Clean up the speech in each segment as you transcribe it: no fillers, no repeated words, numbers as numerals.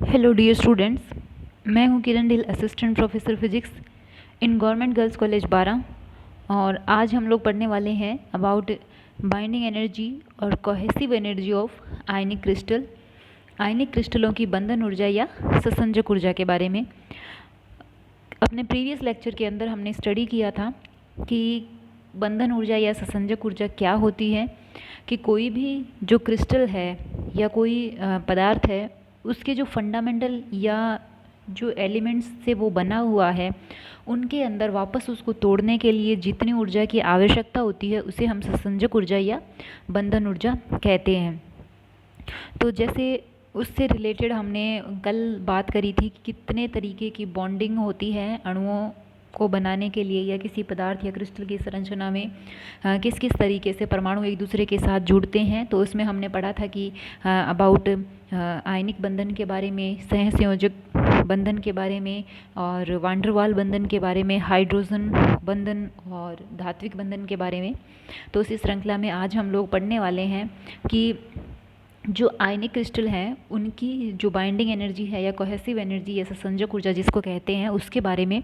Hello dear students, मैं हूं Kiran Dhill, assistant professor physics in government girls college 12। और आज हम लोग पढ़ने वाले हैं अबाउट बाइंडिंग एनर्जी और cohesive energy of ionic crystal, ionic क्रिस्टलों की बंधन ऊर्जा या ससंजक ऊर्जा के बारे में। अपने प्रीवियस लेक्चर के अंदर हमने स्टडी किया था कि बंधन ऊर्जा या ससंजक ऊर्जा क्या होती है, कि कोई भी जो क्रिस्टल है या कोई पदार्थ है उसके जो फंडामेंटल या जो एलिमेंट्स से वो बना हुआ है उनके अंदर वापस उसको तोड़ने के लिए जितनी ऊर्जा की आवश्यकता होती है उसे हम ससंजक ऊर्जा या बंधन ऊर्जा कहते हैं। तो जैसे उससे रिलेटेड हमने कल बात करी थी कि कितने तरीके की बॉन्डिंग होती है अणुओं को बनाने के लिए या किसी पदार्थ या क्रिस्टल की संरचना में किस किस तरीके से परमाणु एक दूसरे के साथ जुड़ते हैं। तो उसमें हमने पढ़ा था कि अबाउट आयनिक बंधन के बारे में, सहसंयोजक बंधन के बारे में, और वांडरवाल बंधन के बारे में, हाइड्रोजन बंधन और धात्विक बंधन के बारे में। तो इसी श्रृंखला में आज हम लोग पढ़ने वाले हैं कि जो आयनिक क्रिस्टल हैं उनकी जो बाइंडिंग एनर्जी है या कोहेसिव एनर्जी या ससंजक ऊर्जा जिसको कहते हैं उसके बारे में।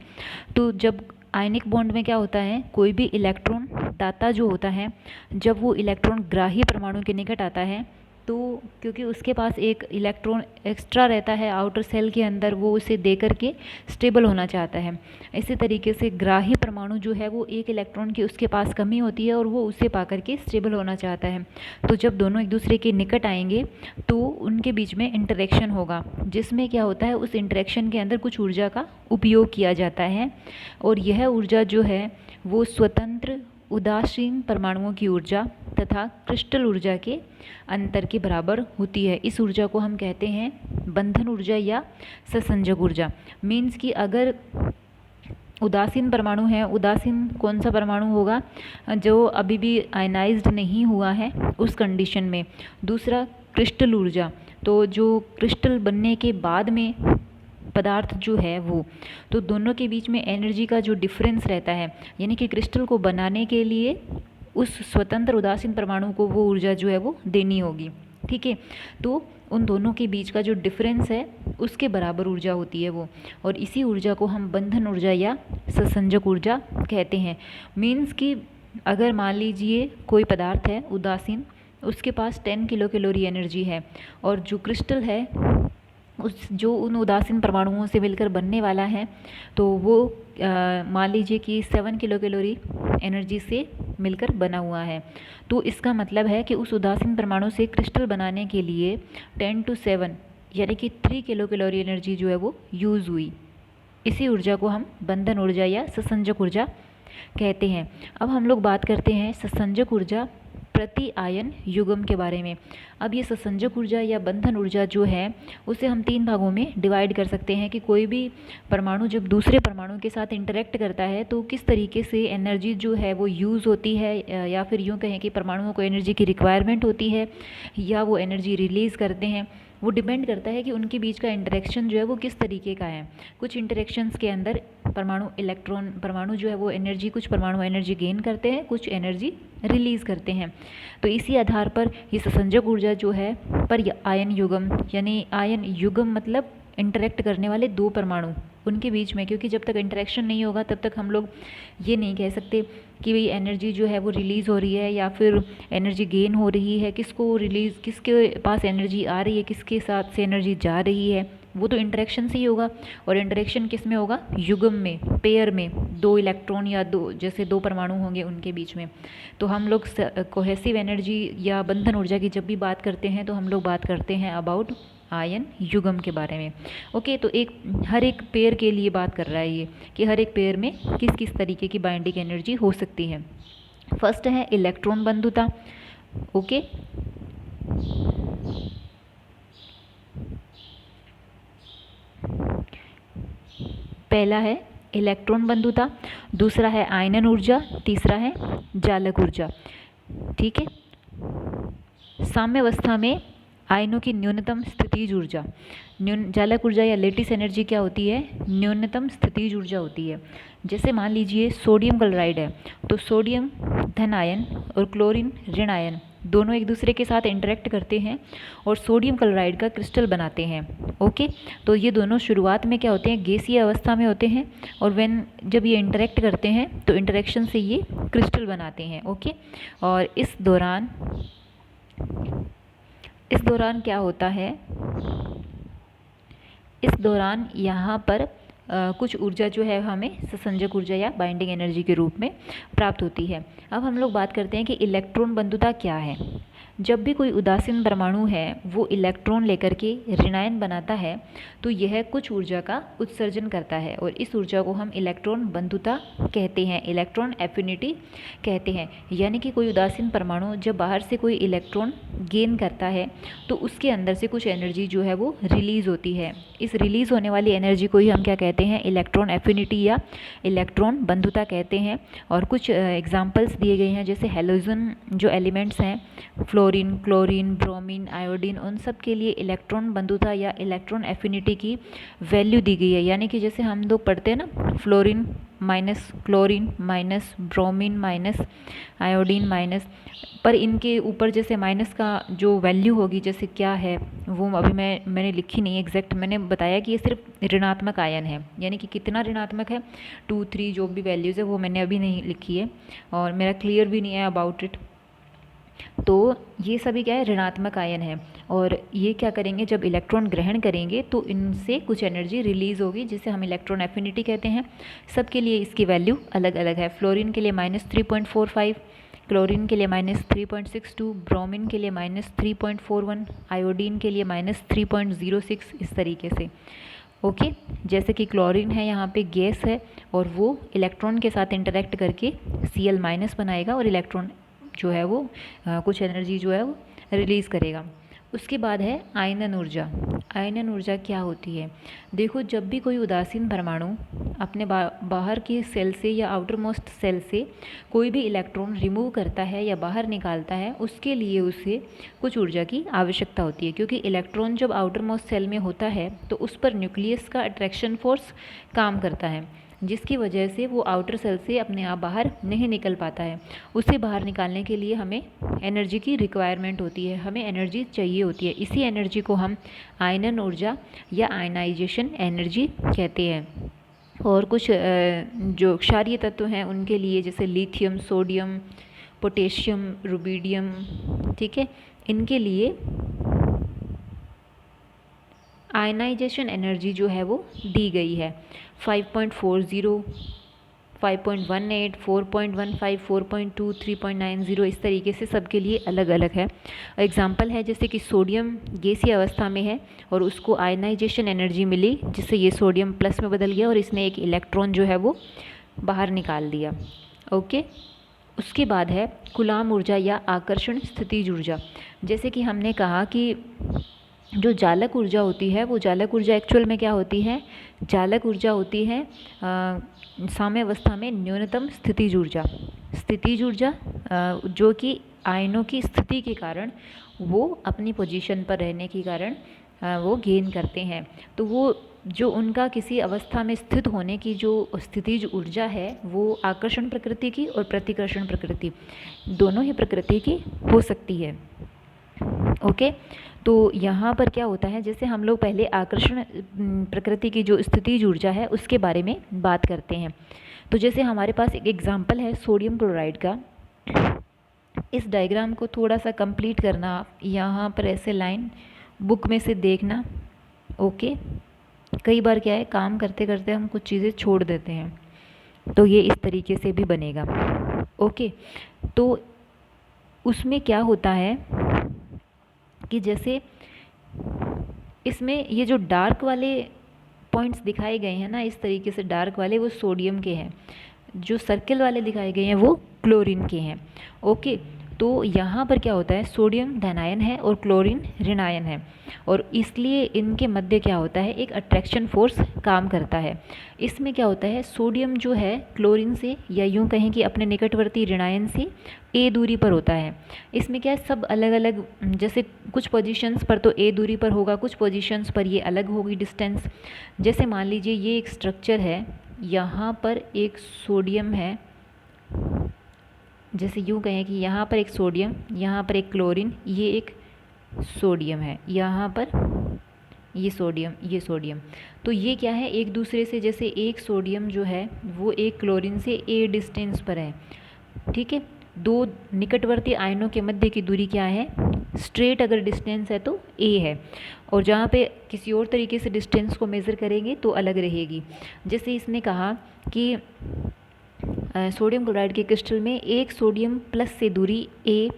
तो जब आयनिक बॉन्ड में क्या होता है, कोई भी इलेक्ट्रॉन दाता जो होता है, जब वो इलेक्ट्रॉन ग्राही परमाणु के निकट आता है तो क्योंकि उसके पास एक इलेक्ट्रॉन एक्स्ट्रा रहता है आउटर सेल के अंदर, वो उसे दे करके स्टेबल होना चाहता है। इसी तरीके से ग्राही परमाणु जो है वो एक इलेक्ट्रॉन की उसके पास कमी होती है और वो उसे पा करके स्टेबल होना चाहता है। तो जब दोनों एक दूसरे के निकट आएंगे तो उनके बीच में इंटरेक्शन होगा, जिसमें क्या होता है उस इंटरेक्शन के अंदर कुछ ऊर्जा का उपयोग किया जाता है। और यह ऊर्जा जो है वो स्वतंत्र उदासीन परमाणुओं की ऊर्जा तथा क्रिस्टल ऊर्जा के अंतर के बराबर होती है। इस ऊर्जा को हम कहते हैं बंधन ऊर्जा या ससंजक ऊर्जा। मीन्स कि अगर उदासीन परमाणु है, उदासीन कौन सा परमाणु होगा, जो अभी भी आयनाइज्ड नहीं हुआ है उस कंडीशन में। दूसरा क्रिस्टल ऊर्जा, तो जो क्रिस्टल बनने के बाद में पदार्थ जो है वो, तो दोनों के बीच में एनर्जी का जो डिफरेंस रहता है, यानी कि क्रिस्टल को बनाने के लिए उस स्वतंत्र उदासीन परमाणु को वो ऊर्जा जो है वो देनी होगी। ठीक है, तो उन दोनों के बीच का जो डिफरेंस है उसके बराबर ऊर्जा होती है वो, और इसी ऊर्जा को हम बंधन ऊर्जा या ससंजक ऊर्जा कहते हैं। मीन्स कि अगर मान लीजिए कोई पदार्थ है उदासीन, उसके पास 10 किलो कैलोरी एनर्जी है, और जो क्रिस्टल है उस जो उन उदासीन परमाणुओं से मिलकर बनने वाला है, तो वो मान लीजिए कि 7 किलो कैलोरी एनर्जी से मिलकर बना हुआ है। तो इसका मतलब है कि उस उदासीन परमाणु से क्रिस्टल बनाने के लिए 10 to 7 यानी कि 3 किलो कैलोरी एनर्जी जो है वो यूज़ हुई। इसी ऊर्जा को हम बंधन ऊर्जा या ससंजक ऊर्जा कहते हैं। अब हम लोग बात करते हैं ससंजक ऊर्जा प्रति आयन युग्म के बारे में। अब ये ससंजक ऊर्जा या बंधन ऊर्जा जो है उसे हम 3 भागों में डिवाइड कर सकते हैं, कि कोई भी परमाणु जब दूसरे परमाणु के साथ इंटरेक्ट करता है तो किस तरीके से एनर्जी जो है वो यूज़ होती है, या फिर यूँ कहें कि परमाणुओं को एनर्जी की रिक्वायरमेंट होती है या वो एनर्जी रिलीज़ करते हैं। वो डिपेंड करता है कि उनके बीच का इंटरेक्शन जो है वो किस तरीके का है। कुछ इंटरेक्शंस के अंदर परमाणु जो है वो एनर्जी, कुछ परमाणु एनर्जी गेन करते हैं, कुछ एनर्जी रिलीज़ करते हैं। तो इसी आधार पर ये ससंजक ऊर्जा जो है पर आयन युग्म, यानी आयन युग्म मतलब इंटरेक्ट करने वाले दो परमाणु उनके बीच में, क्योंकि जब तक इंटरेक्शन नहीं होगा तब तक हम लोग ये नहीं कह सकते कि भाई एनर्जी जो है वो रिलीज़ हो रही है या फिर एनर्जी गेन हो रही है, किसको रिलीज़, किसके पास एनर्जी आ रही है, किसके साथ से एनर्जी जा रही है। वो तो इंटरेक्शन से ही होगा, और इंटरेक्शन किस में होगा, युग्म में, पेयर में, दो इलेक्ट्रॉन या दो जैसे दो परमाणु होंगे उनके बीच में। तो हम लोग कोहेसिव एनर्जी या बंधन ऊर्जा की जब भी बात करते हैं तो हम लोग बात करते हैं अबाउट आयन युग्म के बारे में। ओके, तो हर एक पेयर के लिए बात कर रहा है ये, कि हर एक पेयर में किस किस तरीके की बाइंडिंग एनर्जी हो सकती है। फर्स्ट है इलेक्ट्रॉन बंधुता। ओके, पहला है इलेक्ट्रॉन बंधुता, दूसरा है आयनन ऊर्जा, तीसरा है जालक ऊर्जा। ठीक है, साम्यावस्था में आयनों की न्यूनतम स्थितिज ऊर्जा, जालक ऊर्जा या लेटिस एनर्जी क्या होती है, न्यूनतम स्थितिज ऊर्जा होती है। जैसे मान लीजिए सोडियम क्लोराइड है, तो सोडियम धन आयन और क्लोरीन ऋण आयन दोनों एक दूसरे के साथ इंटरेक्ट करते हैं और सोडियम क्लोराइड का क्रिस्टल बनाते हैं। ओके, तो ये दोनों शुरुआत में क्या होते हैं, गैसीय अवस्था में होते हैं, और जब ये इंटरेक्ट करते हैं तो इंटरेक्शन से ये क्रिस्टल बनाते हैं। ओके, और इस दौरान क्या होता है, इस दौरान यहाँ पर कुछ ऊर्जा जो है हमें ससंजक ऊर्जा या बाइंडिंग एनर्जी के रूप में प्राप्त होती है। अब हम लोग बात करते हैं कि इलेक्ट्रॉन बंधुता क्या है। जब भी कोई उदासीन परमाणु है वो इलेक्ट्रॉन लेकर के ऋणायन बनाता है तो यह कुछ ऊर्जा का उत्सर्जन करता है, और इस ऊर्जा को हम इलेक्ट्रॉन बंधुता कहते हैं, इलेक्ट्रॉन एफिनिटी कहते हैं। यानी कि कोई उदासीन परमाणु जब बाहर से कोई इलेक्ट्रॉन गेन करता है तो उसके अंदर से कुछ एनर्जी जो है वो रिलीज़ होती है। इस रिलीज़ होने वाली एनर्जी को ही हम क्या कहते हैं, इलेक्ट्रॉन एफिनिटी या इलेक्ट्रॉन बंधुता कहते हैं। और कुछ एग्जांपल्स दिए गए हैं, जैसे हैलोजन जो एलिमेंट्स हैं, फ्लोरीन, क्लोरीन, ब्रोमीन, आयोडीन, उन सब के लिए इलेक्ट्रॉन बंधुता या इलेक्ट्रॉन एफिनिटी की वैल्यू दी गई है। यानी कि जैसे हम लोग पढ़ते हैं ना, fluorine minus chlorine minus bromine minus iodine minus, पर इनके ऊपर जैसे माइनस का जो वैल्यू होगी जैसे क्या है वो अभी मैंने लिखी नहीं एग्जैक्ट, मैंने बताया कि ये सिर्फ ऋणात्मक आयन है, यानी कि कितना ऋणात्मक है, 2, 3 जो भी वैल्यूज़ है वो मैंने अभी नहीं लिखी है और मेरा क्लियर भी नहीं है अबाउट इट। तो ये सभी क्या है, ऋणात्मक आयन है, और ये क्या करेंगे, जब इलेक्ट्रॉन ग्रहण करेंगे तो इनसे कुछ एनर्जी रिलीज़ होगी जिसे हम इलेक्ट्रॉन एफिनिटी कहते हैं। सबके लिए इसकी वैल्यू अलग अलग है। फ्लोरीन के लिए -3.45, क्लोरीन के लिए -3.62, ब्रोमीन के लिए -3.41, आयोडीन के लिए -3.06, इस तरीके से। ओके, जैसे कि क्लोरीन है यहाँ पे गैस है और वो इलेक्ट्रॉन के साथ इंटरेक्ट करके Cl- बनाएगा और इलेक्ट्रॉन जो है वो कुछ एनर्जी जो है वो रिलीज़ करेगा। उसके बाद है आयनन ऊर्जा। आयनन ऊर्जा क्या होती है, देखो जब भी कोई उदासीन परमाणु अपने बाहर के सेल से या आउटर मोस्ट सेल से कोई भी इलेक्ट्रॉन रिमूव करता है या बाहर निकालता है, उसके लिए उसे कुछ ऊर्जा की आवश्यकता होती है, क्योंकि इलेक्ट्रॉन जब आउटर मोस्ट सेल में होता है तो उस पर न्यूक्लियस का अट्रैक्शन फोर्स काम करता है, जिसकी वजह से वो आउटर सेल से अपने आप बाहर नहीं निकल पाता है। उसे बाहर निकालने के लिए हमें एनर्जी की रिक्वायरमेंट होती है, हमें एनर्जी चाहिए होती है। इसी एनर्जी को हम आयनन ऊर्जा या आयनाइजेशन एनर्जी कहते हैं। और कुछ जो क्षारीय तत्व हैं उनके लिए, जैसे लिथियम, सोडियम, पोटेशियम, रुबिडियम, ठीक है, इनके लिए आयनाइजेशन एनर्जी जो है वो दी गई है 5.40, 5.18, 4.15, 4.2, 3.90, इस तरीके से सबके लिए अलग अलग है। एग्जाम्पल है जैसे कि सोडियम गैसीय अवस्था में है और उसको आयनाइजेशन एनर्जी मिली जिससे ये सोडियम प्लस में बदल गया और इसने एक इलेक्ट्रॉन जो है वो बाहर निकाल दिया। ओके, उसके बाद है कूलाम ऊर्जा या आकर्षण स्थितिज ऊर्जा। जैसे कि हमने कहा कि जो जालक ऊर्जा होती है वो जालक ऊर्जा एक्चुअल में क्या होती है, जालक ऊर्जा होती है साम्य अवस्था में न्यूनतम स्थितिज ऊर्जा। स्थितिज ऊर्जा जो कि आयनों की स्थिति के कारण वो अपनी पोजीशन पर रहने के कारण वो गेन करते हैं। तो वो जो उनका किसी अवस्था में स्थित होने की जो स्थितिज ऊर्जा है वो आकर्षण प्रकृति की और प्रतिकर्षण प्रकृति दोनों ही प्रकृति की हो सकती है। ओके, तो यहाँ पर क्या होता है, जैसे हम लोग पहले आकर्षण प्रकृति की जो स्थितिज ऊर्जा है उसके बारे में बात करते हैं। तो जैसे हमारे पास एक एग्जांपल है सोडियम क्लोराइड का। इस डायग्राम को थोड़ा सा कंप्लीट करना आप यहाँ पर ऐसे लाइन बुक में से देखना। ओके, कई बार क्या है, काम करते करते हम कुछ चीज़ें छोड़ देते हैं, तो ये इस तरीके से भी बनेगा। ओके, तो उसमें क्या होता है कि जैसे इसमें ये जो डार्क वाले पॉइंट्स दिखाए गए हैं ना, इस तरीके से डार्क वाले वो सोडियम के हैं, जो सर्किल वाले दिखाए गए हैं वो क्लोरीन के हैं। ओके, तो यहाँ पर क्या होता है, सोडियम धनायन है और क्लोरीन ऋणायन है, और इसलिए इनके मध्य क्या होता है, एक अट्रैक्शन फोर्स काम करता है। इसमें क्या होता है, सोडियम जो है क्लोरीन से, या यूँ कहें कि अपने निकटवर्ती ऋणायन से a दूरी पर होता है। इसमें क्या है, सब अलग अलग, जैसे कुछ पोजीशंस पर तो a दूरी पर होगा, कुछ पोजीशंस पर ये अलग होगी डिस्टेंस। जैसे मान लीजिए ये एक स्ट्रक्चर है, यहाँ पर एक सोडियम है जैसे यूँ कहें कि यहाँ पर एक सोडियम, यहाँ पर एक क्लोरीन, ये एक सोडियम है, यहाँ पर ये सोडियम, ये सोडियम। तो ये क्या है, एक दूसरे से, जैसे एक सोडियम जो है वो एक क्लोरीन से ए डिस्टेंस पर है, ठीक है। दो निकटवर्ती आयनों के मध्य की दूरी क्या है, स्ट्रेट अगर डिस्टेंस है तो ए है, और जहाँ पे किसी और तरीके से डिस्टेंस को मेज़र करेंगे तो अलग रहेगी। जैसे इसने कहा कि सोडियम क्लोराइड के क्रिस्टल में एक सोडियम प्लस से दूरी ए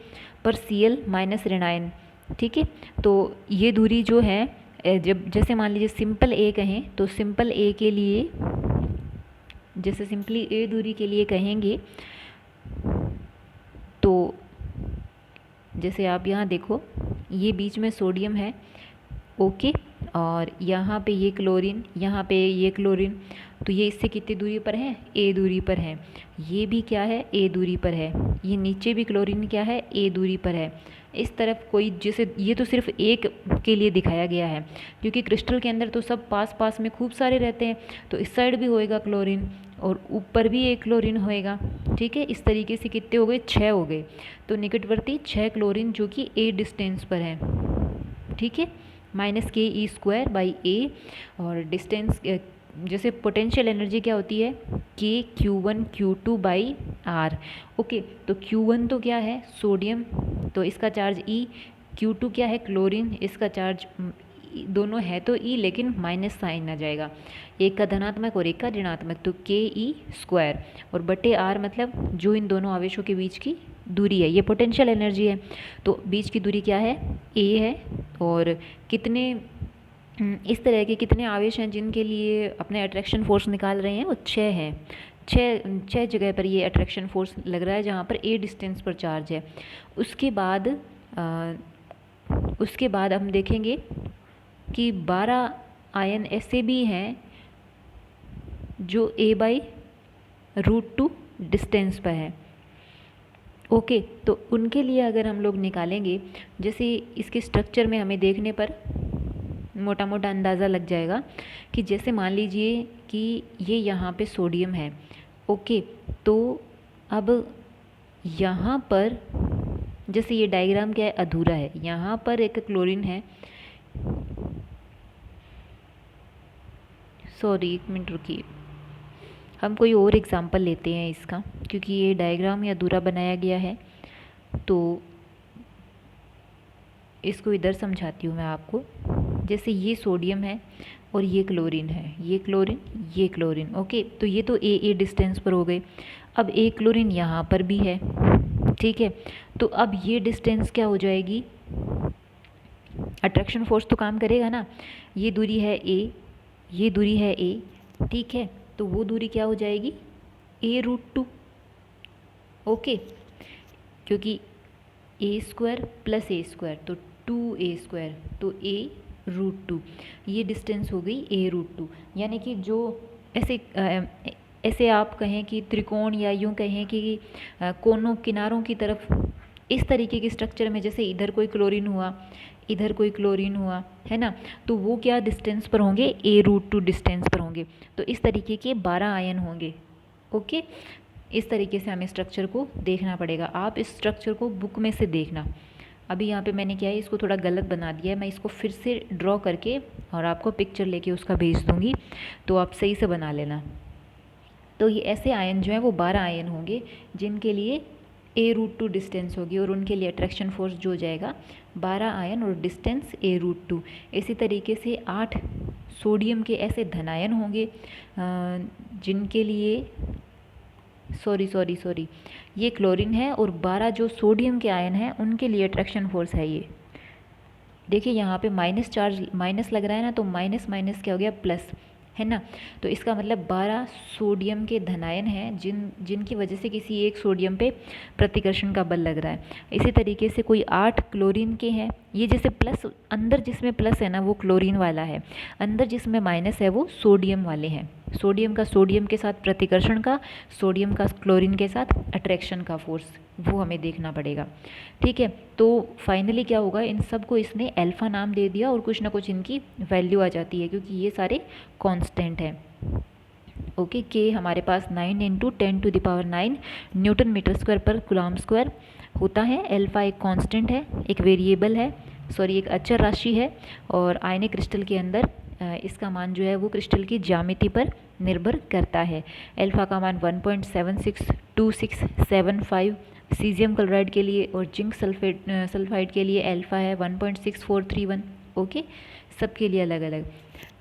पर Cl माइनस ऋणायन, ठीक है। तो ये दूरी जो है, जब जैसे मान लीजिए सिंपल ए कहें तो सिंपल ए के लिए, जैसे सिंपली ए दूरी के लिए कहेंगे तो जैसे आप यहाँ देखो, ये बीच में सोडियम है, ओके, और यहाँ पे ये क्लोरीन, यहाँ पे ये क्लोरीन, तो ये इससे कितनी दूरी पर है, ए दूरी पर है। ये भी क्या है, ए दूरी पर है। ये नीचे भी क्लोरीन क्या है, ए दूरी पर है। इस तरफ कोई, जैसे ये तो सिर्फ एक के लिए दिखाया गया है, क्योंकि क्रिस्टल के अंदर तो सब पास पास में खूब सारे रहते हैं, तो इस साइड भी होएगा क्लोरीन और ऊपर भी एक क्लोरीन होएगा, ठीक है। इस तरीके से कितने हो गए, 6 हो गए। तो निकटवर्ती 6 क्लोरीन जो कि ए डिस्टेंस पर है, ठीक है, -ke² बाई ए। और डिस्टेंस, जैसे पोटेंशियल एनर्जी क्या होती है, KQ1 Q2 by are, okay. तो Q1 तो क्या है, सोडियम, तो इसका चार्ज E, Q2 क्या है, क्लोरीन, इसका चार्ज दोनों है तो E, लेकिन माइनस साइन आ जाएगा, एक का धनात्मक और एक का ऋणात्मक, तो KE², और बटे R मतलब जो इन दोनों आवेशों के बीच की दूरी है, ये पोटेंशियल एनर्जी है। तो बीच की दूरी क्या है, A है, और कितने, इस तरह के कितने आवेश हैं जिनके लिए अपने अट्रैक्शन फोर्स निकाल रहे हैं, वो 6 हैं। छः जगह पर ये अट्रैक्शन फोर्स लग रहा है जहाँ पर ए डिस्टेंस पर चार्ज है। उसके बाद हम देखेंगे कि 12 आयन ऐसे भी हैं जो a/√2 डिस्टेंस पर है, ओके। तो उनके लिए अगर हम लोग निकालेंगे, जैसे इसके स्ट्रक्चर में हमें देखने पर मोटा मोटा अंदाज़ा लग जाएगा कि जैसे मान लीजिए कि ये यहाँ पे सोडियम है, ओके। तो अब यहाँ पर, जैसे ये डायग्राम क्या है, अधूरा है, यहाँ पर एक क्लोरीन है, सॉरी एक मिनट रुकिए, हम कोई और एग्जांपल लेते हैं इसका, क्योंकि ये डायग्राम ही अधूरा बनाया गया है, तो इसको इधर समझाती हूँ मैं आपको। जैसे ये सोडियम है और ये क्लोरीन है, ये क्लोरीन, ये क्लोरीन, ओके। तो ये तो ए डिस्टेंस पर हो गए। अब एक क्लोरीन यहाँ पर भी है, ठीक है। तो अब ये डिस्टेंस क्या हो जाएगी, अट्रैक्शन फोर्स तो काम करेगा ना, ये दूरी है ए, ये दूरी है ए, ठीक है। तो वो दूरी क्या हो जाएगी, a√2, ओके, क्योंकि a² प्लस a², तो 2a², तो a√2, ये डिस्टेंस हो गई a√2। यानी कि जो ऐसे आप कहें कि त्रिकोण, या यूँ कहें कि कोनों किनारों की तरफ इस तरीके के स्ट्रक्चर में, जैसे इधर कोई क्लोरीन हुआ, इधर कोई क्लोरीन हुआ, है ना, तो वो क्या डिस्टेंस पर होंगे, a√2 डिस्टेंस पर होंगे। तो इस तरीके के 12 आयन होंगे, ओके। इस तरीके से हमें स्ट्रक्चर को देखना पड़ेगा। आप इस स्ट्रक्चर को बुक में से देखना। अभी यहाँ पे मैंने क्या है, इसको थोड़ा गलत बना दिया है, मैं इसको फिर से ड्रॉ करके और आपको पिक्चर लेके उसका भेज दूँगी, तो आप सही से बना लेना। तो ये ऐसे आयन जो हैं वो 12 आयन होंगे जिनके लिए a√2 डिस्टेंस होगी, और उनके लिए अट्रैक्शन फोर्स जो हो जाएगा 12 आयन और डिस्टेंस a√2। इसी तरीके से 8 सोडियम के ऐसे धनायन होंगे जिनके लिए, सॉरी ये क्लोरीन है, और 12 जो सोडियम के आयन हैं उनके लिए अट्रैक्शन फोर्स है ये। देखिए यहाँ पे माइनस चार्ज, माइनस लग रहा है ना, तो माइनस माइनस क्या हो गया, प्लस, है ना। तो इसका मतलब 12 सोडियम के धनायन हैं जिनकी वजह से किसी एक सोडियम पे प्रतिकर्षण का बल लग रहा है। इसी तरीके से कोई 8 क्लोरीन के हैं, ये जैसे प्लस, अंदर जिसमें प्लस है ना वो क्लोरीन वाला है, अंदर जिसमें माइनस है वो सोडियम वाले हैं। सोडियम का सोडियम के साथ प्रतिकर्षण का, सोडियम का क्लोरीन के साथ अट्रैक्शन का फोर्स, वो हमें देखना पड़ेगा, ठीक है। तो फाइनली क्या होगा, इन सब को इसने अल्फ़ा नाम दे दिया और कुछ ना कुछ इनकी वैल्यू आ जाती है, क्योंकि ये सारे कांस्टेंट हैं, ओके, के हमारे पास 9 इंटू 10⁹ न्यूटन मीटर स्क्वायर पर कूलम्ब स्क्वायर होता है। अल्फा एक कांस्टेंट है, एक वेरिएबल है, सॉरी एक अचर राशि है, और आयनिक क्रिस्टल के अंदर इसका मान जो है वो क्रिस्टल की ज्यामिति पर निर्भर करता है। अल्फा का मान 1.762675, सीजियम क्लोराइड के लिए और जिंक सल्फाइड के लिए अल्फा है 1.6431। ओके, सबके लिए अलग अलग।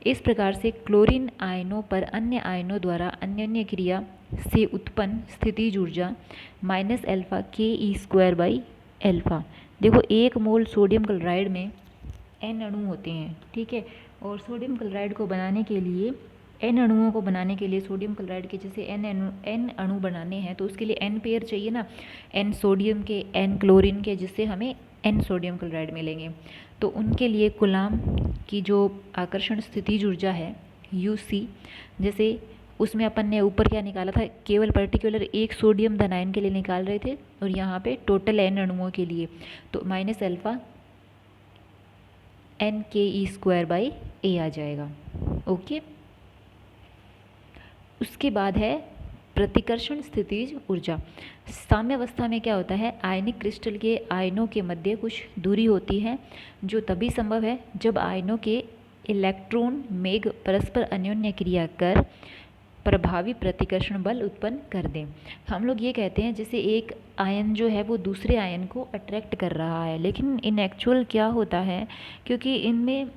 इस प्रकार से क्लोरीन आयनों पर अन्य आयनों द्वारा अन्योन्य क्रिया से उत्पन्न स्थितिज ऊर्जा माइनस अल्फा ke²/अल्फा। देखो, 1 मोल सोडियम क्लोराइड में n अणु होते हैं, ठीक है, और सोडियम क्लोराइड को बनाने के लिए n अणुओं को बनाने के लिए सोडियम क्लोराइड के जैसे n अणु बनाने हैं तो उसके लिए n पेयर चाहिए ना, n सोडियम के n क्लोरीन के, जिससे हमें n सोडियम क्लोराइड मिलेंगे। तो उनके लिए कूलम्ब की जो आकर्षण स्थितिज ऊर्जा है UC, जैसे उसमें अपन ने ऊपर क्या निकाला था, केवल पर्टिकुलर एक सोडियम धन आयन के लिए निकाल रहे थे, और यहाँ पे टोटल n अणुओं के लिए तो माइनस अल्फा NKe²/A आ जाएगा। ओके, उसके बाद है प्रतिकर्षण स्थितिज ऊर्जा। साम्यावस्था में क्या होता है, आयनिक क्रिस्टल के आयनों के मध्य कुछ दूरी होती है, जो तभी संभव है जब आयनों के इलेक्ट्रॉन मेघ परस्पर अन्योन्य क्रिया कर प्रभावी प्रतिकर्षण बल उत्पन्न कर दें। हम लोग ये कहते हैं जैसे एक आयन जो है वो दूसरे आयन को अट्रैक्ट कर रहा है, लेकिन इन एक्चुअल क्या होता है, क्योंकि इनमें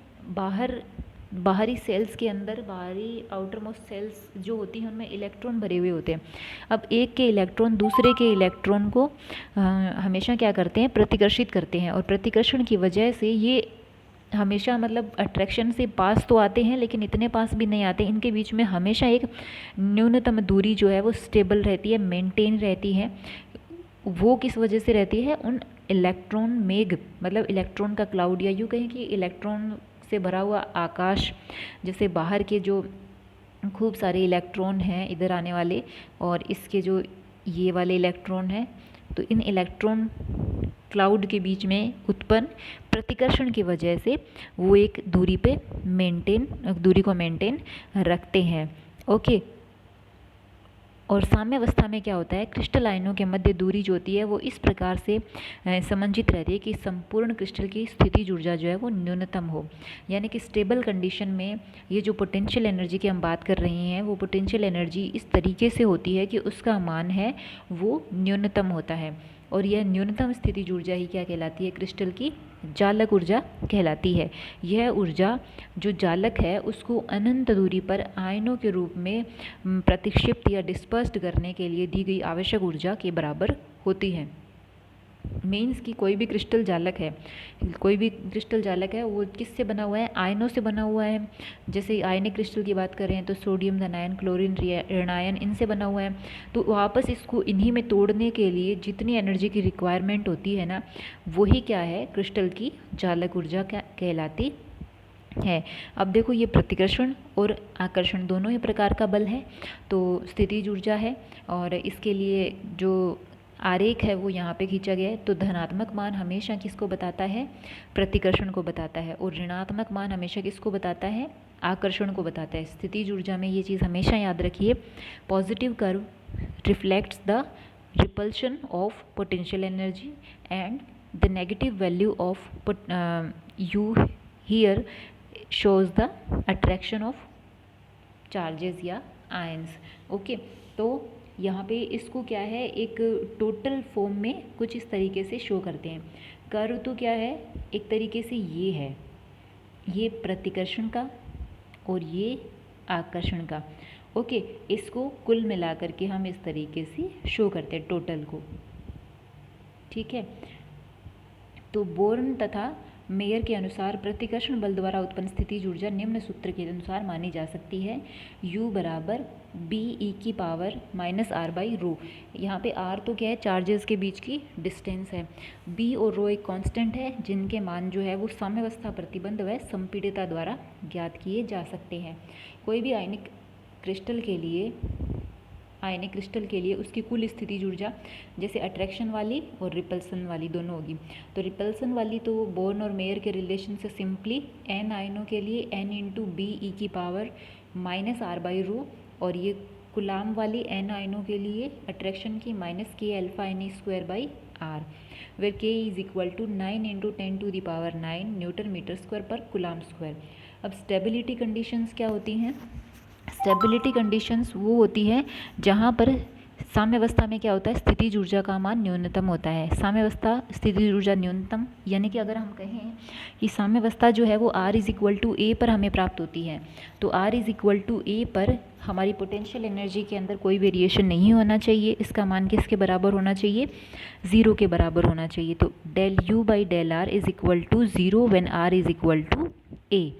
बाहरी सेल्स के अंदर, बाहरी आउटर मोस्ट सेल्स जो होती हैं उनमें इलेक्ट्रॉन भरे हुए होते हैं। अब एक के इलेक्ट्रॉन दूसरे के इलेक्ट्रॉन को हमेशा क्या करते हैं, प्रतिकर्षित करते हैं, और प्रतिकर्षण की वजह से ये हमेशा मतलब अट्रैक्शन से पास तो आते हैं, लेकिन इतने पास भी नहीं आते। इनके बीच में हमेशा एक न्यूनतम दूरी जो है वो स्टेबल रहती है, मेंटेन रहती है। वो किस वजह से रहती है, उन इलेक्ट्रॉन मेघ मतलब इलेक्ट्रॉन का क्लाउड, या यूँ कहें कि इलेक्ट्रॉन से भरा हुआ आकाश, जैसे बाहर के जो खूब सारे इलेक्ट्रॉन हैं इधर आने वाले, और इसके जो ये वाले इलेक्ट्रॉन हैं, तो इन इलेक्ट्रॉन क्लाउड के बीच में उत्पन्न प्रतिकर्षण की वजह से वो एक दूरी को मेंटेन रखते हैं। ओके, और साम्यावस्था में क्या होता है, क्रिस्टल आयनों के मध्य दूरी जो होती है वो इस प्रकार से समंजित रहती है कि संपूर्ण क्रिस्टल की स्थितिज ऊर्जा जो है वो न्यूनतम हो। यानी कि स्टेबल कंडीशन में ये जो पोटेंशियल एनर्जी की हम बात कर रहे हैं, वो पोटेंशियल एनर्जी इस तरीके से होती है कि उसका मान है वो न्यूनतम होता है, और यह न्यूनतम स्थितिज ऊर्जा ही क्या कहलाती है, क्रिस्टल की जालक ऊर्जा कहलाती है। यह ऊर्जा जो जालक है उसको अनंत दूरी पर आयनों के रूप में प्रतिक्षिप्त या डिस्पर्स्ड करने के लिए दी गई आवश्यक ऊर्जा के बराबर होती है। मीन्स कि कोई भी क्रिस्टल जालक है वो किससे बना हुआ है, आयनों से बना हुआ है। जैसे आयनिक क्रिस्टल की बात करें तो सोडियम धनायन, क्लोरीन ऋणायन, इनसे बना हुआ है। तो वापस इसको इन्हीं में तोड़ने के लिए जितनी एनर्जी की रिक्वायरमेंट होती है ना, वही क्या है, क्रिस्टल की जालक ऊर्जा कहलाती है। अब देखो, ये प्रतिकर्षण और आकर्षण दोनों ही प्रकार का बल है, तो स्थितिज ऊर्जा है, और इसके लिए जो आरेख है वो यहाँ पे खींचा गया है। तो धनात्मक मान हमेशा किसको बताता है, प्रतिकर्षण को बताता है, और ऋणात्मक मान हमेशा किसको बताता है, आकर्षण को बताता है। स्थितिज ऊर्जा में ये चीज़ हमेशा याद रखिए, positive curve reflects the repulsion of potential energy and the negative value of you here shows the attraction of charges या आयंस। ओके, तो यहाँ पे इसको क्या है, एक टोटल फॉर्म में कुछ इस तरीके से शो करते हैं। कर्व तो क्या है, एक तरीके से ये है, ये प्रतिकर्षण का और ये आकर्षण का। ओके, इसको कुल मिलाकर के हम इस तरीके से शो करते हैं टोटल को, ठीक है। तो बोर्न तथा मेयर के अनुसार प्रतिकर्षण बल द्वारा उत्पन्न स्थितिज ऊर्जा निम्न सूत्र के अनुसार मानी जा सकती है, U बराबर BE⁻⁻R/ρ। यहाँ पे R तो क्या है, चार्जेस के बीच की डिस्टेंस है, B और ρ एक कांस्टेंट है, जिनके मान जो है वो साम्यावस्था प्रतिबंध व संपीड़ितता द्वारा ज्ञात किए जा सकते हैं। कोई भी आयनिक क्रिस्टल के लिए उसकी कुल स्थितिज ऊर्जा जैसे अट्रैक्शन वाली और रिपल्सन वाली दोनों होगी। तो रिपल्सन वाली तो बोर्न और मेयर के रिलेशन से सिंपली n आयनों के लिए n × BE⁻⁻R/ρ और ये कुलाम वाली एन आयनों के लिए अट्रैक्शन की minus k alpha n square by r, where k is equal to 9 into 10⁹ newton meter square पर कुलाम स्क्वायर। अब स्टेबिलिटी कंडीशंस क्या होती हैं? स्टेबिलिटी कंडीशंस वो होती है जहाँ पर साम्यावस्था में क्या होता है, स्थितिज ऊर्जा का मान न्यूनतम होता है। साम्यावस्था स्थितिज ऊर्जा न्यूनतम, यानी कि अगर हम कहें कि साम्यावस्था जो है वो R इज इक्वल टू ए पर हमें प्राप्त होती है, तो R इज इक्वल टू ए पर हमारी पोटेंशियल एनर्जी के अंदर कोई वेरिएशन नहीं होना चाहिए। इसका मान किसके बराबर होना चाहिए? 0 के बराबर होना चाहिए। तो del u by del r is equal to 0 when R is equal to a.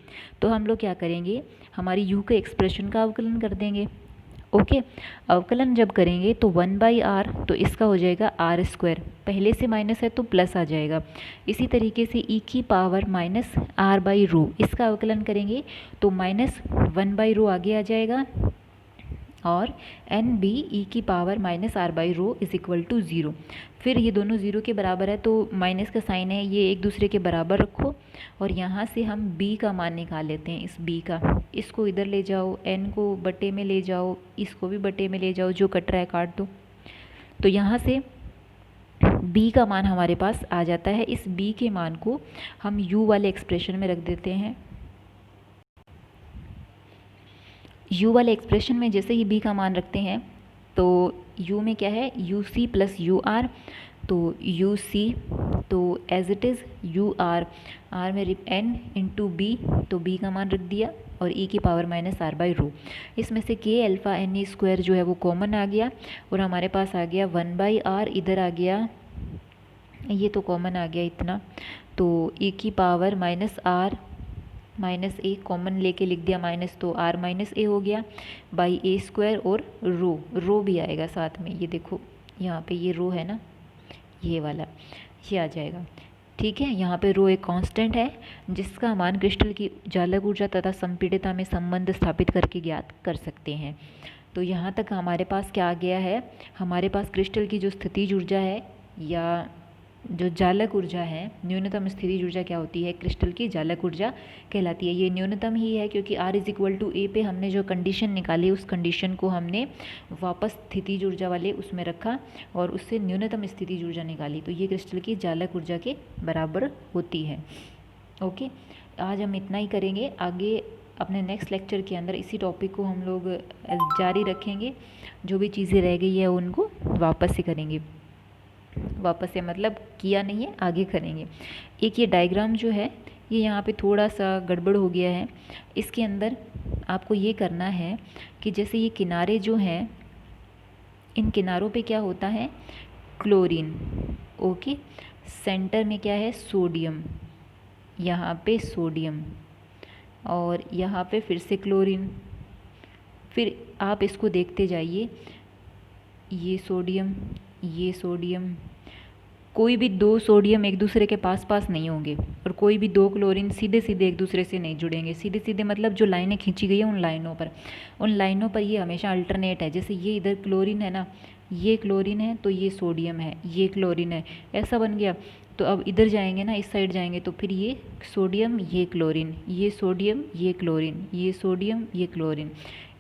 तो हम लोग क्या करेंगे, हमारी यू के एक्सप्रेशन का अवकलन कर देंगे। ओके, अवकलन जब करेंगे तो 1/r, तो इसका हो जाएगा r², पहले से माइनस है तो प्लस आ जाएगा। इसी तरीके से e की power minus r by rho, इसका अवकलन करेंगे तो माइनस 1/रो आगे आ जाएगा, और एन बी ई की power minus r by rho is equal to 0। फिर ये दोनों 0 के बराबर है तो माइनस का साइन है, ये एक दूसरे के बराबर रखो, और यहाँ से हम b का मान निकाल लेते हैं। इस b का, इसको इधर ले जाओ, n को बटे में ले जाओ, इसको भी बटे में ले जाओ, जो कट रहा है काट दो। तो यहाँ से b का मान हमारे पास आ जाता है। इस b के मान को हम u वाले एक्सप्रेशन में रख देते हैं। u वाले एक्सप्रेशन में जैसे ही b का मान रखते हैं तो u में क्या है, uc प्लस ur, तो uc, तो as it is ur, r में n इंटू बी, तो b का मान रख दिया, और e की power minus r by rho. इसमें से के अल्फ़ा एन स्क्वायर जो है वो कॉमन आ गया, और हमारे पास आ गया 1/r, इधर आ गया, ये तो कॉमन आ गया इतना, तो e की power minus r minus a common लेके लिख दिया माइनस, तो r माइनस ए हो गया बाई ए स्क्वायर, और रो भी आएगा साथ में, ये देखो यहाँ पे ये रो है ना, ये वाला, ये आ जाएगा। ठीक है, यहाँ पे रो एक कांस्टेंट है जिसका मान क्रिस्टल की जालक ऊर्जा तथा संपीड़ितता में संबंध स्थापित करके ज्ञात कर सकते हैं। तो यहाँ तक हमारे पास क्या आ गया है, हमारे पास क्रिस्टल की जो स्थितिज ऊर्जा है या जो जालक ऊर्जा है, न्यूनतम स्थितिज ऊर्जा क्या होती है, क्रिस्टल की जालक ऊर्जा कहलाती है। ये न्यूनतम ही है क्योंकि R इज इक्वल टू ए पे हमने जो कंडीशन निकाली उस कंडीशन को हमने वापस स्थितिज ऊर्जा वाले उसमें रखा और उससे न्यूनतम स्थितिज ऊर्जा निकाली, तो ये क्रिस्टल की जालक ऊर्जा के बराबर होती है। ओके, आज हम इतना ही करेंगे। आगे अपने नेक्स्ट लेक्चर के अंदर इसी टॉपिक को हम लोग जारी रखेंगे। जो भी चीज़ें रह गई है उनको वापस से करेंगे, वापस से मतलब किया नहीं है, आगे करेंगे। एक ये डायग्राम जो है ये यहाँ पे थोड़ा सा गड़बड़ हो गया है। इसके अंदर आपको ये करना है कि जैसे ये किनारे जो हैं, इन किनारों पे क्या होता है, क्लोरीन। ओके, सेंटर में क्या है, सोडियम, यहाँ पे सोडियम, और यहाँ पे फिर से क्लोरीन। फिर आप इसको देखते जाइए, ये सोडियम, ये सोडियम, कोई भी दो सोडियम एक दूसरे के पास पास नहीं होंगे, और कोई भी दो क्लोरीन सीधे सीधे एक दूसरे से नहीं जुड़ेंगे। सीधे सीधे मतलब जो लाइनें खींची गई हैं उन लाइनों पर ये हमेशा अल्टरनेट है। जैसे ये इधर क्लोरीन है ना, ये क्लोरीन है तो ये सोडियम है, ये क्लोरीन है, ऐसा बन गया। तो अब इधर जाएंगे ना, इस साइड जाएंगे तो फिर ये सोडियम, ये क्लोरीन, ये सोडियम, ये क्लोरीन, ये सोडियम, ये क्लोरीन,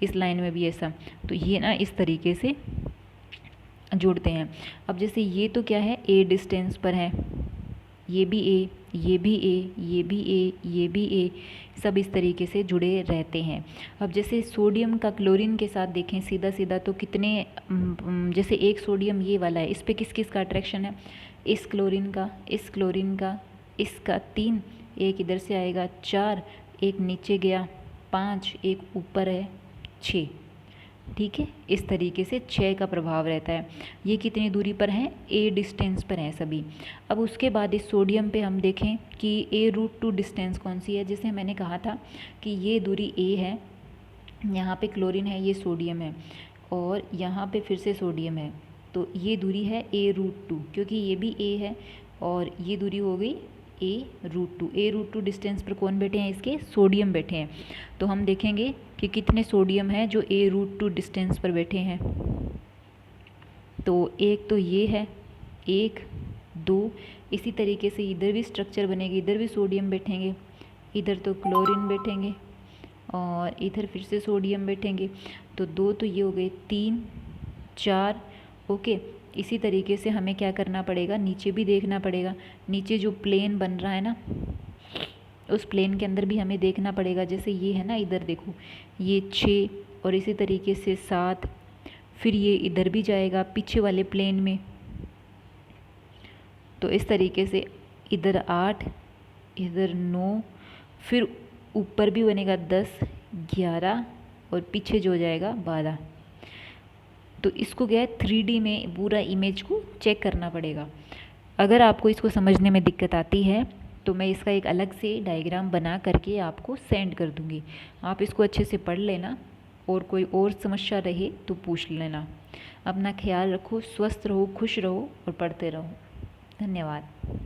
इस लाइन में भी ऐसा। तो ये ना इस तरीके से जोड़ते हैं। अब जैसे ये तो क्या है, ए डिस्टेंस पर है, ये भी ए, ये भी ए, ये भी ए, ये भी ए, सब इस तरीके से जुड़े रहते हैं। अब जैसे सोडियम का क्लोरीन के साथ देखें सीधा सीधा तो कितने, जैसे एक सोडियम ये वाला है, इस पे किस किस का अट्रैक्शन है, इस क्लोरीन का, इस क्लोरीन का, इसका 3, एक इधर से आएगा 4, एक नीचे गया 5, एक ऊपर है 6। ठीक है, इस तरीके से 6 का प्रभाव रहता है। ये कितनी दूरी पर हैं, ए डिस्टेंस पर हैं सभी। अब उसके बाद इस सोडियम पे हम देखें कि a√2 डिस्टेंस कौन सी है। जैसे मैंने कहा था कि ये दूरी a है, यहाँ पे क्लोरीन है, ये सोडियम है, और यहाँ पे फिर से सोडियम है, तो ये दूरी है a√2, क्योंकि ये भी a है और ये दूरी हो गई a√2 डिस्टेंस पर कौन बैठे हैं, इसके सोडियम बैठे हैं। तो हम देखेंगे कि कितने सोडियम हैं जो a√2 डिस्टेंस पर बैठे हैं। तो एक तो ये है, 1 2, इसी तरीके से इधर भी स्ट्रक्चर बनेगी, इधर भी सोडियम बैठेंगे, इधर तो क्लोरीन बैठेंगे, और इधर फिर से सोडियम बैठेंगे, तो 2 तो ये हो गए, 3 4। ओके, इसी तरीके से हमें क्या करना पड़ेगा, नीचे भी देखना पड़ेगा। नीचे जो प्लेन बन रहा है ना, उस प्लेन के अंदर भी हमें देखना पड़ेगा। जैसे ये है ना, इधर देखो ये 6 और इसी तरीके से 7, फिर ये इधर भी जाएगा पीछे वाले प्लेन में, तो इस तरीके से इधर 8, इधर 9, फिर ऊपर भी बनेगा 10 11 और पीछे जो जाएगा 12। तो इसको क्या है, 3D में पूरा इमेज को चेक करना पड़ेगा। अगर आपको इसको समझने में दिक्कत आती है तो मैं इसका एक अलग से डायग्राम बना करके आपको सेंड कर दूँगी, आप इसको अच्छे से पढ़ लेना, और कोई और समस्या रहे तो पूछ लेना। अपना ख्याल रखो, स्वस्थ रहो, खुश रहो और पढ़ते रहो। धन्यवाद।